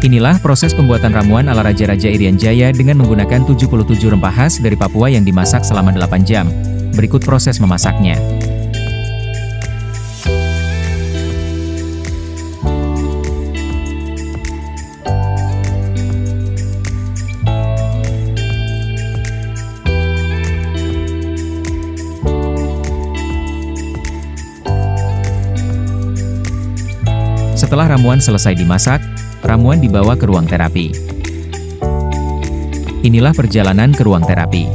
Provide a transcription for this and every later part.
Inilah proses pembuatan ramuan ala Raja-Raja Irian Jaya dengan menggunakan 77 rempah khas dari Papua yang dimasak selama 8 jam. Berikut proses memasaknya. Setelah ramuan selesai dimasak, ramuan dibawa ke ruang terapi. Inilah perjalanan ke ruang terapi.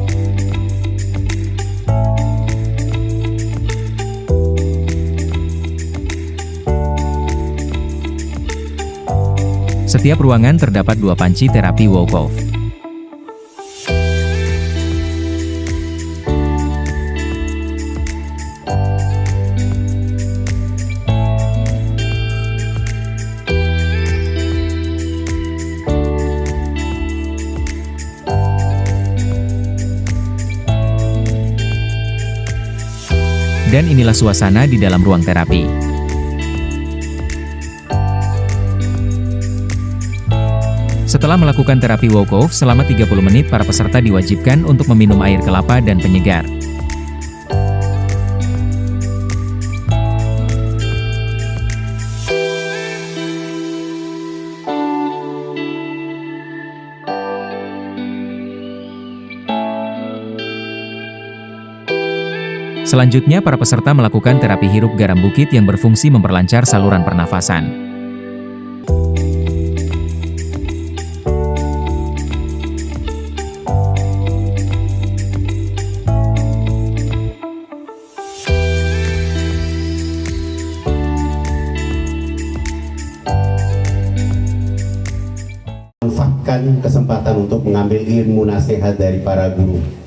Setiap ruangan terdapat 2 panci terapi walk-off. Dan inilah suasana di dalam ruang terapi. Setelah melakukan terapi walk-off selama 30 menit, para peserta diwajibkan untuk meminum air kelapa dan penyegar. Selanjutnya, para peserta melakukan terapi hirup garam bukit yang berfungsi memperlancar saluran pernafasan. Manfaatkan kesempatan untuk mengambil ilmu nasihat dari para guru.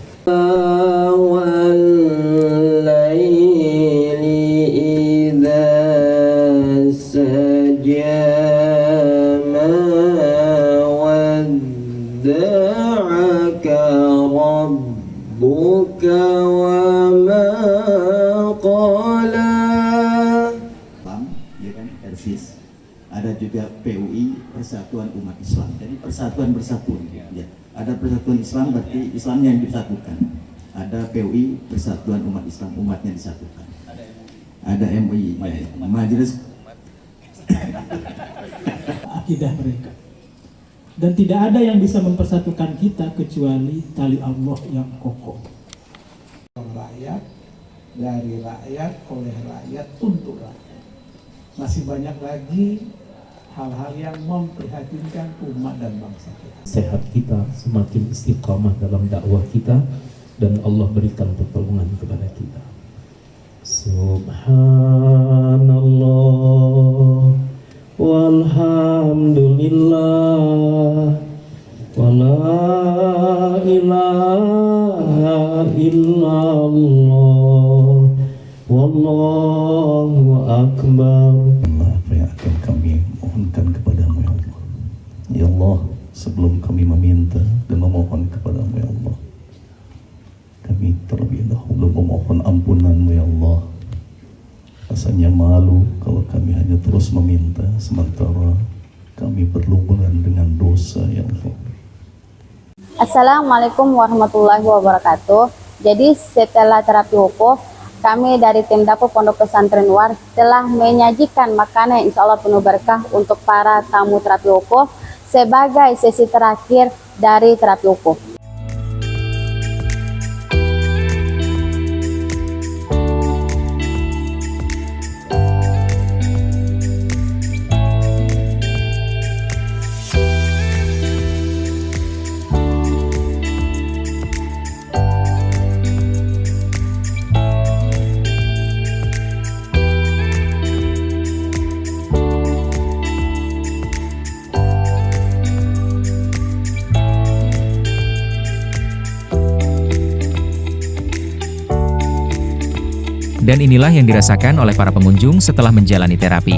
Ada juga PUI, Persatuan Umat Islam. Jadi persatuan bersatu. Ya. Ada persatuan Islam berarti Islamnya yang disatukan. Ada PUI, Persatuan Umat Islam, umatnya disatukan. Ada MUI, Majelis akidah mereka. Dan tidak ada yang bisa mempersatukan kita kecuali tali Allah yang kokoh. Rakyat, dari rakyat, oleh rakyat, untuk rakyat. Masih banyak lagi hal-hal yang memprihatinkan umat dan bangsa kita. Sehat kita, semakin istiqamah dalam dakwah kita, dan Allah berikan pertolongan kepada kita. Subhanallah walhamdulillah wa la ilaha illallah wallahu akbar. Apa yang akan kami mohonkan kepadamu ya Allah. Ya Allah, sebelum kami meminta dan memohon kepadamu ya Allah, kami terlebih dahulu memohon ampunanmu ya Allah. Rasanya malu kalau kami hanya terus meminta sementara kami berlumuran dengan dosa ya Allah. Assalamualaikum warahmatullahi wabarakatuh. Jadi setelah terapi wukuf, kami dari tim dapur Pondok Pesantren War telah menyajikan makanan yang insya Allah penuh berkah untuk para tamu terapi wukuf sebagai sesi terakhir dari terapi wukuf. Dan inilah yang dirasakan oleh para pengunjung setelah menjalani terapi.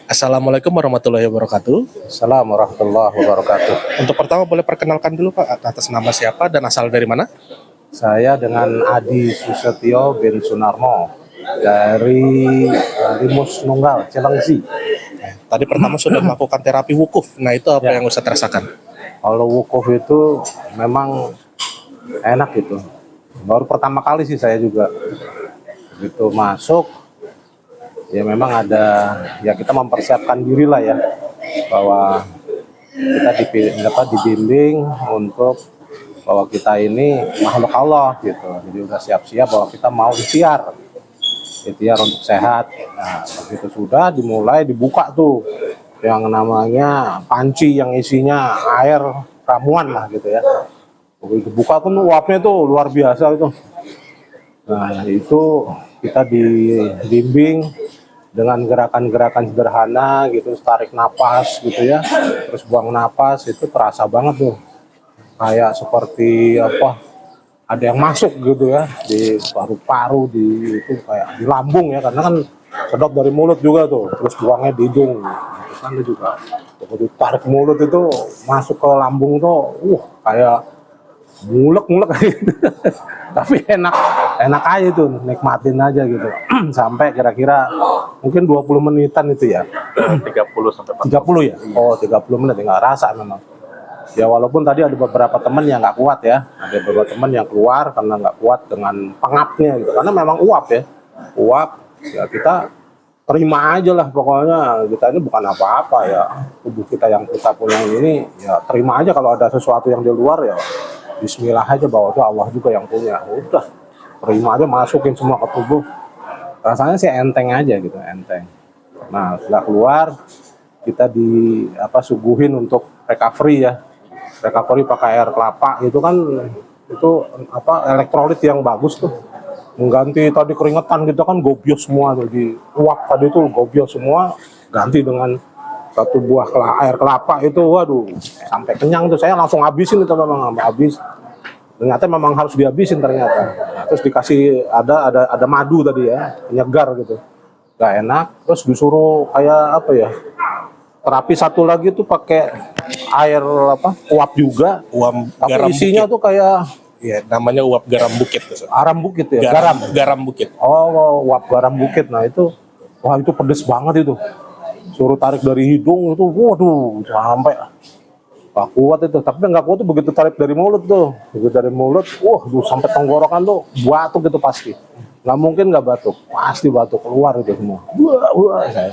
Assalamualaikum warahmatullahi wabarakatuh. Assalamualaikum warahmatullahi wabarakatuh. Untuk pertama boleh perkenalkan dulu Pak, atas nama siapa dan asal dari mana? Saya dengan Adi Susetio bin Sunarmo dari Rimus Nunggal, Cilengsi. Tadi pertama sudah melakukan terapi wukuf. Nah itu apa yang Ustadz rasakan? Kalau wukuf itu memang enak gitu. Baru pertama kali sih saya juga. Begitu masuk, ya memang ada, ya kita mempersiapkan diri lah ya. Bahwa kita dibimbing untuk bahwa kita ini makhluk Allah gitu. Jadi udah siap-siap bahwa kita mau ikhtiar untuk sehat. Nah, begitu sudah dimulai dibuka tuh yang namanya panci yang isinya air ramuan lah gitu ya. Begitu buka tuh uapnya tuh luar biasa itu. Nah itu kita dibimbing dengan gerakan-gerakan sederhana gitu, tarik napas gitu ya, terus buang napas, itu terasa banget tuh. Kayak seperti apa? Ada yang masuk gitu ya di paru-paru, di itu kayak di lambung ya, karena kan sedot dari mulut juga tuh, terus buangnya di hidung. Terus kan juga begitu tarik mulut itu masuk ke lambung tuh, kayak mulek-mulek gitu. Tapi enak aja tuh, nikmatin aja gitu. Sampai kira-kira mungkin 20 menitan itu ya. 30 sampai 30 ya? Oh, 30 menit nggak rasa memang. Ya walaupun tadi ada beberapa teman yang nggak kuat ya, ada beberapa teman yang keluar karena nggak kuat dengan pengapnya gitu, karena memang uap ya kita terima aja lah, pokoknya kita ini bukan apa-apa ya, tubuh kita yang kita punya ini ya terima aja, kalau ada sesuatu yang di luar ya Bismillah aja, bahwa itu Allah juga yang punya, udah terima aja, masukin semua ke tubuh, rasanya sih enteng aja gitu, enteng. Nah setelah keluar kita suguhin untuk recovery ya. Recovery pakai air kelapa itu kan elektrolit yang bagus tuh, mengganti tadi keringetan kita kan gobios semua tuh, di uap tadi tuh gobios semua, ganti dengan satu buah air kelapa itu, waduh sampai kenyang tuh, saya langsung habisin itu, memang habis, ternyata memang harus dihabisin ternyata. Nah, terus dikasih ada madu tadi ya, penyegar gitu, gak enak, terus disuruh kayak apa ya, terapi satu lagi tuh pakai air uap juga, tapi garam isinya bukit. tuh kayak Ya namanya uap garam bukit. aram bukit ya, Garam bukit. Oh, uap garam bukit. Nah itu, wah itu pedes banget itu. Suruh tarik dari hidung itu, waduh sampai gak kuat itu. Tapi nggak kuat tuh begitu tarik dari mulut tuh, begitu dari mulut, sampai tenggorokan tuh batuk gitu pasti. Nggak mungkin nggak batuk, pasti batuk, keluar itu semua. Wah, saya.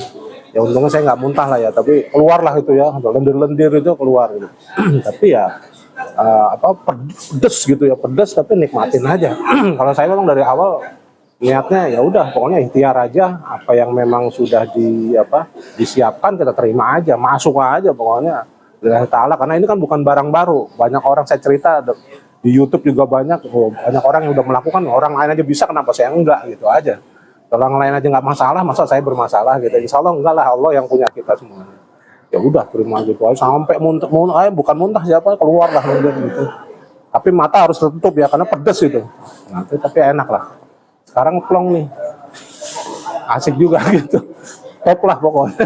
Ya untungnya saya nggak muntah lah ya, tapi keluarlah itu ya, lendir-lendir itu keluar gitu. Tapi ya pedes gitu ya, pedes tapi nikmatin aja. Kalau saya memang dari awal niatnya ya udah, pokoknya ikhtiar aja, apa yang memang sudah disiapkan kita terima aja, masuk aja pokoknya lillahi ta'ala, karena ini kan bukan barang baru. Banyak orang saya cerita di YouTube juga banyak orang yang udah melakukan, orang lain aja bisa, kenapa saya enggak gitu aja. Orang lain aja nggak masalah, masa saya bermasalah gitu? Insya Allah enggak lah, Allah yang punya kita semuanya. Ya udah terima gitu aja, sampai muntah, bukan muntah siapa, keluar lah gitu. Tapi mata harus tertutup ya, karena pedes itu. Nah, tapi enak lah. Sekarang plong nih, asik juga gitu. Top lah pokoknya.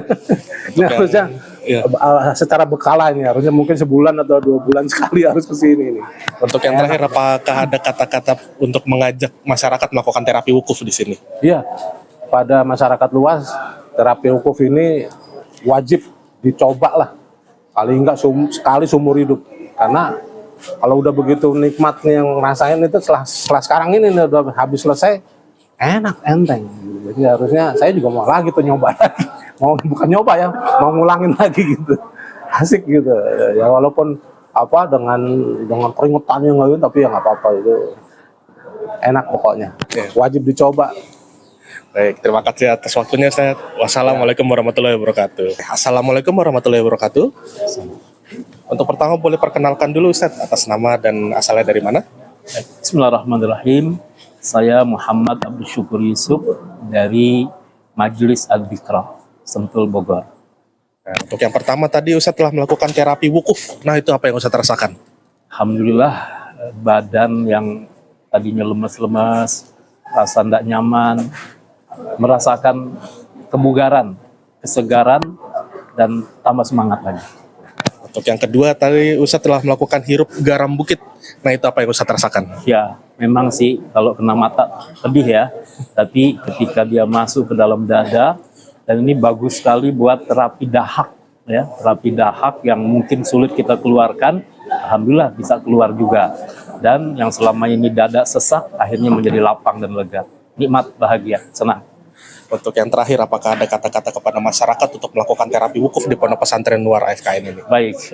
Ini harusnya secara bekala ini, harusnya mungkin sebulan atau 2 bulan sekali harus kesini ini. Untuk yang terakhir, apakah ada kata-kata untuk mengajak masyarakat melakukan terapi wukuf di sini? Iya, pada masyarakat luas terapi wukuf ini wajib dicoba lah, paling enggak sekali seumur hidup, karena kalau udah begitu nikmatnya yang ngerasain itu setelah sekarang ini udah habis selesai, enak, enteng. Jadi harusnya saya juga mau lagi tuh nyoba lagi, bukan nyoba ya, mau ngulangin lagi gitu, asik gitu ya, walaupun dengan keringetannya nggak gitu, tapi ya nggak apa-apa, itu enak pokoknya, wajib dicoba. Baik, terima kasih atas waktunya, Ustaz. Wassalamualaikum warahmatullahi wabarakatuh. Assalamualaikum warahmatullahi wabarakatuh. Untuk pertama boleh perkenalkan dulu, Ustaz, atas nama dan asalnya dari mana? Bismillahirrahmanirrahim. Saya Muhammad Abdul Syukur Yusuf dari Majelis Al-Bikra, Sentul, Bogor. Nah, untuk yang pertama tadi Ustaz telah melakukan terapi wukuf. Nah, itu apa yang Ustaz rasakan? Alhamdulillah, badan yang tadinya lemes-lemes, rasa tidak nyaman, merasakan kebugaran, kesegaran, dan tambah semangat lagi. Untuk yang kedua tadi Ustadz telah melakukan hirup garam bukit. Nah itu apa yang Ustadz rasakan? Ya, memang sih kalau kena mata pedih ya. Tapi ketika dia masuk ke dalam dada, dan ini bagus sekali buat terapi dahak ya, terapi dahak yang mungkin sulit kita keluarkan, alhamdulillah bisa keluar juga. Dan yang selama ini dada sesak akhirnya menjadi lapang dan lega. Nikmat, bahagia, senang. Untuk yang terakhir, apakah ada kata-kata kepada masyarakat untuk melakukan terapi wukuf di Pondok Pesantren Anwar AFKN ini? Baik,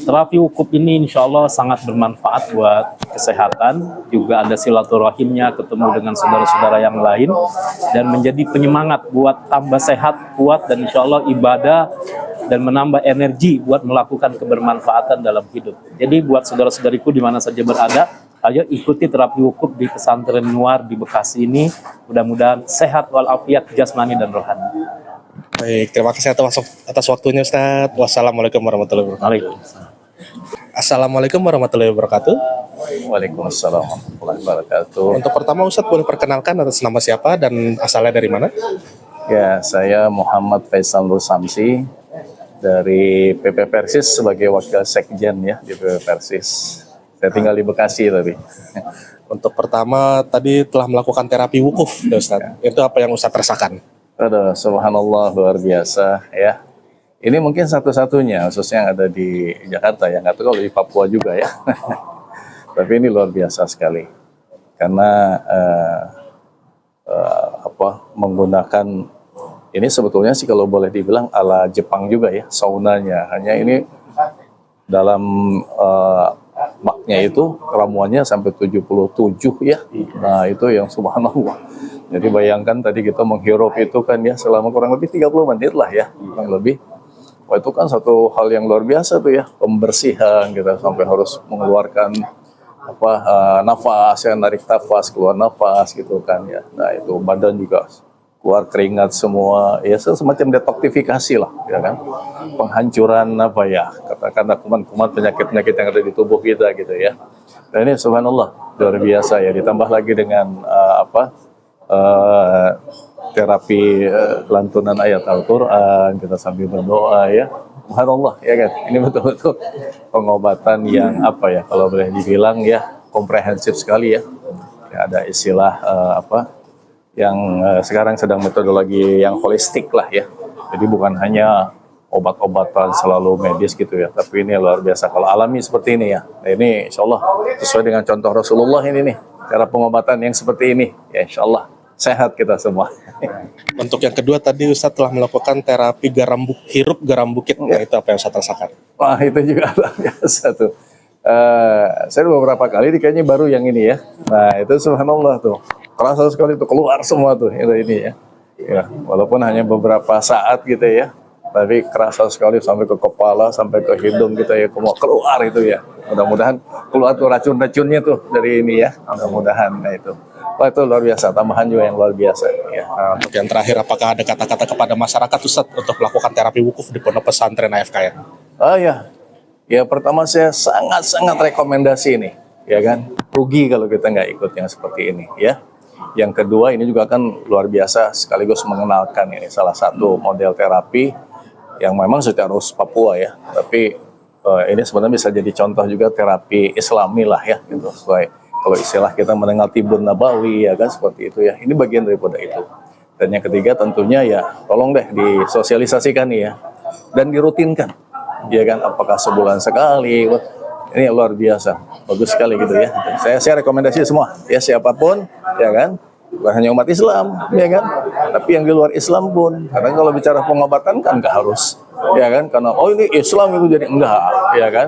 terapi wukuf ini insya Allah sangat bermanfaat buat kesehatan, juga ada silaturahimnya, ketemu dengan saudara-saudara yang lain, dan menjadi penyemangat buat tambah sehat, kuat, dan insya Allah ibadah, dan menambah energi buat melakukan kebermanfaatan dalam hidup. Jadi buat saudara-saudariku di mana saja berada, ayo ikuti terapi wukuf di Pesantren Anwar di Bekasi ini. Mudah-mudahan sehat walafiat jasmani dan rohani. Baik, terima kasih atas waktunya Ustadz. Wassalamualaikum warahmatullahi wabarakatuh. Assalamualaikum warahmatullahi wabarakatuh. Waalaikumsalam warahmatullahi wabarakatuh. Untuk pertama Ustadz boleh perkenalkan atas nama siapa dan asalnya dari mana? Ya, saya Muhammad Faisal Nur Samsi dari PP Persis sebagai wakil sekjen ya di PP Persis. Saya tinggal di Bekasi tadi. Untuk pertama tadi telah melakukan terapi wukuf ya Ustadz. Itu apa yang Ustadz rasakan? Aduh, subhanallah, luar biasa ya. Ini mungkin satu-satunya khususnya yang ada di Jakarta ya, nggak tahu kalau di Papua juga ya. Tapi ini luar biasa sekali. Karena menggunakan ini sebetulnya sih kalau boleh dibilang ala Jepang juga ya, saunanya. Hanya ini dalam maknya itu ramuannya sampai 77 ya. Nah itu yang subhanallah. Jadi bayangkan tadi kita menghirup itu kan ya selama kurang lebih 30 menit lah ya, kurang lebih. Wah itu kan satu hal yang luar biasa tuh ya, pembersihan kita sampai harus mengeluarkan nafas, ya narik nafas, keluar nafas gitu kan ya. Nah itu badan juga keluar keringat semua, ya semacam detoksifikasi lah, ya kan, penghancuran katakanlah kuman-kuman penyakit-penyakit yang ada di tubuh kita gitu ya. Dan ini subhanallah luar biasa ya, ditambah lagi dengan terapi lantunan ayat Al-Quran, kita sambil berdoa ya, subhanallah ya kan, ini betul-betul pengobatan yang kalau boleh dibilang ya komprehensif sekali ya. Ada istilah yang sekarang sedang metodologi yang holistik lah ya. Jadi bukan hanya obat-obatan selalu medis gitu ya, tapi ini luar biasa kalau alami seperti ini ya. Nah, ini insya Allah sesuai dengan contoh Rasulullah ini nih, cara pengobatan yang seperti ini ya, insya Allah sehat kita semua. Untuk yang kedua tadi Ustadz telah melakukan terapi hirup garam bukit. Nah itu apa yang Ustadz rasakan? Wah itu juga luar biasa tuh. Saya beberapa kali kayaknya baru yang ini ya. Nah itu subhanallah tuh. Kerasa sekali itu keluar semua tuh ini ya. Ya, walaupun hanya beberapa saat gitu ya. Tapi kerasa sekali sampai ke kepala, sampai ke hidung gitu ya, keluar itu ya. Mudah-mudahan keluar tuh racun-racunnya tuh dari ini ya. Mudah-mudahan itu. Wah itu luar biasa, tambahan juga yang luar biasa ya. Nah, untuk yang terakhir apakah ada kata-kata kepada masyarakat Ustadz untuk melakukan terapi wukuf di Pondok Pesantren AFKN? Oh ya. Ya pertama saya sangat-sangat rekomendasi ini, ya kan. Rugi kalau kita nggak ikut yang seperti ini ya. Yang kedua ini juga kan luar biasa sekaligus mengenalkan ini salah satu model terapi yang memang secara Papua ya, tapi ini sebenarnya bisa jadi contoh juga terapi Islami lah ya, gitu. Sesuai kalau istilah kita mendengar Tibun Nabawi ya kan seperti itu ya. Ini bagian daripada itu. Dan yang ketiga tentunya ya tolong deh disosialisasikan nih ya dan dirutinkan, ya kan. Apakah sebulan sekali? Ini luar biasa, bagus sekali gitu ya. Saya rekomendasi semua ya, siapapun ya kan, bukan hanya umat Islam ya kan, tapi yang di luar Islam pun. Karena kalau bicara pengobatan kan nggak harus ya kan, karena oh ini Islam itu jadi enggak ya kan.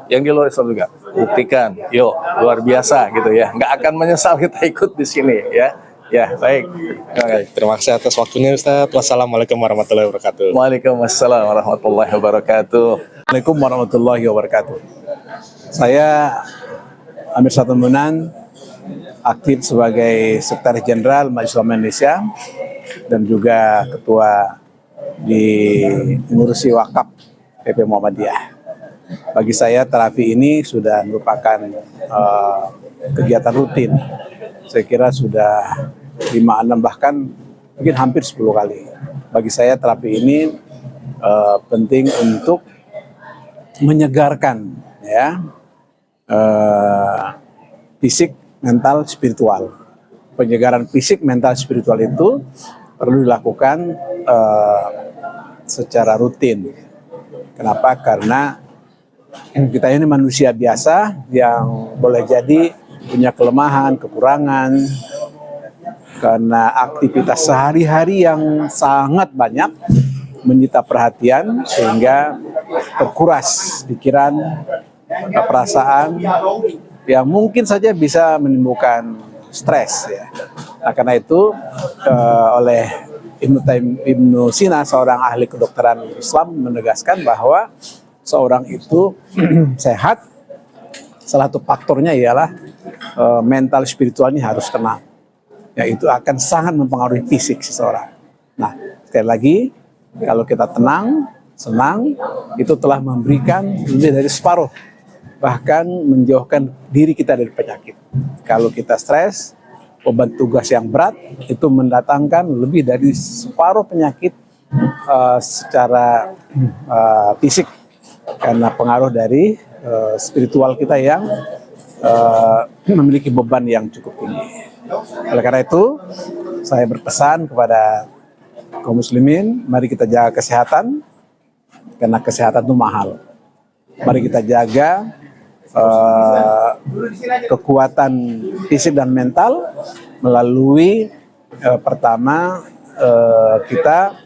Yang di luar Islam juga buktikan, yuk luar biasa gitu ya, nggak akan menyesal kita ikut di sini ya. Ya baik. Terima kasih atas waktunya Ustadz. Wassalamualaikum warahmatullahi wabarakatuh. Waalaikumsalam warahmatullahi wabarakatuh. Assalamualaikum warahmatullahi wabarakatuh. Saya Amir Satun Munan, aktif sebagai Sekretaris Jenderal Majelis Ulama Indonesia dan juga Ketua di ngurusi wakaf PP Muhammadiyah. Bagi saya terapi ini sudah merupakan kegiatan rutin. Saya kira sudah 5-6 bahkan mungkin hampir 10 kali. Bagi saya terapi ini penting untuk menyegarkan ya fisik, mental, spiritual. Penyegaran fisik, mental, spiritual itu perlu dilakukan secara rutin. Kenapa? Karena kita ini manusia biasa yang boleh jadi punya kelemahan, kekurangan, karena aktivitas sehari-hari yang sangat banyak menyita perhatian sehingga terkuras pikiran, perasaan yang mungkin saja bisa menimbulkan stres ya. Nah, karena itu oleh Ibnu Sina, seorang ahli kedokteran Islam, menegaskan bahwa seorang itu sehat, salah satu faktornya ialah mental spiritualnya harus tenang. Ya, itu akan sangat mempengaruhi fisik seseorang. Nah, sekali lagi, kalau kita tenang, senang, itu telah memberikan lebih dari separuh, bahkan menjauhkan diri kita dari penyakit. Kalau kita stres, beban tugas yang berat, itu mendatangkan lebih dari separuh penyakit secara fisik, karena pengaruh dari spiritual kita yang memiliki beban yang cukup tinggi. Oleh karena itu, saya berpesan kepada kaum muslimin, mari kita jaga kesehatan, karena kesehatan itu mahal. Mari kita jaga kekuatan fisik dan mental melalui pertama kita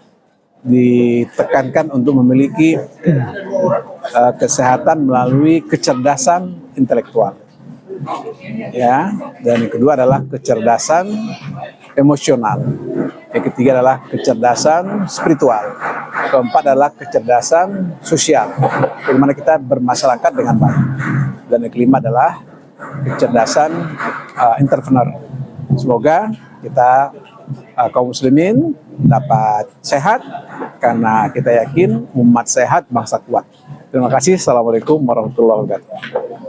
ditekankan untuk memiliki kesehatan melalui kecerdasan intelektual. Ya, dan yang kedua adalah kecerdasan emosional. Yang ketiga adalah kecerdasan spiritual. Keempat adalah kecerdasan sosial, bagaimana kita bermasyarakat dengan baik. Dan yang kelima adalah kecerdasan entrepreneur. Semoga kita kaum muslimin dapat sehat, karena kita yakin umat sehat bangsa kuat. Terima kasih. Assalamualaikum warahmatullahi wabarakatuh.